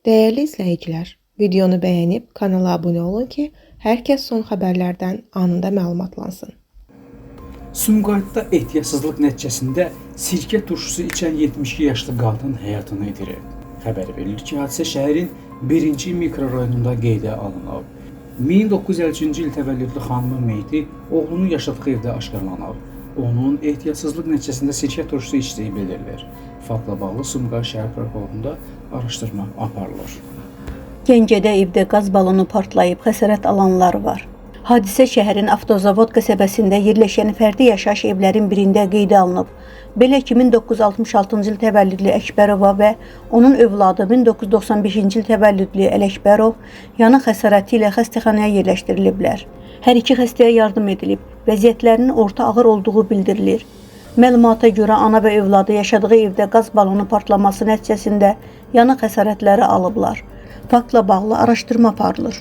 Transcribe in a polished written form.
Değerli izləyicilər, videonu bəyənib kanala abunə olun ki, hər kəs son xəbərlərdən anında məlumatlansın. Sumqayıtda ehtiyatsızlıq nəticəsində sirkə turşusu içən 72 yaşlı qadın həyatını itirir. Xəbər verilir ki, hadisə şəhərin 1-ci mikrorayonunda qeydə alınıb. 1953-cü il təvəllüdlü xanımın meyiti oğlunun yaşadığı evdə aşkarlanıb. Onun ehtiyatsızlıq nəticəsində sirkə turşusu içdiyi bildirilir. Faktla bağlı Sumqayıt şəhər prokurorluğunda araşdırma aparılır. Gəncədə evdə qaz balonu partlayıb xəsarət alanlar var. Hadisə şəhərin Avtozavod qəsəbəsində yerləşən fərdi yaşayış evlərin birində qeydə alınıb. Belə ki, 1966-cı il təvəllüdlü Əkbərova və onun övladı 1995-ci il təvəllüdlü Ələkbərov yanıq xəsarəti ilə xəstəxanaya yerləşdiriliblər. Hər iki xəstəyə yardım edilib, vəziyyətlərinin orta ağır olduğu bildirilir. Məlumata görə ana və övladı yaşadığı evdə qaz balonu partlaması nəticəsində yanıq xəsarətləri alıblar. Faktla bağlı araşdırma aparılır.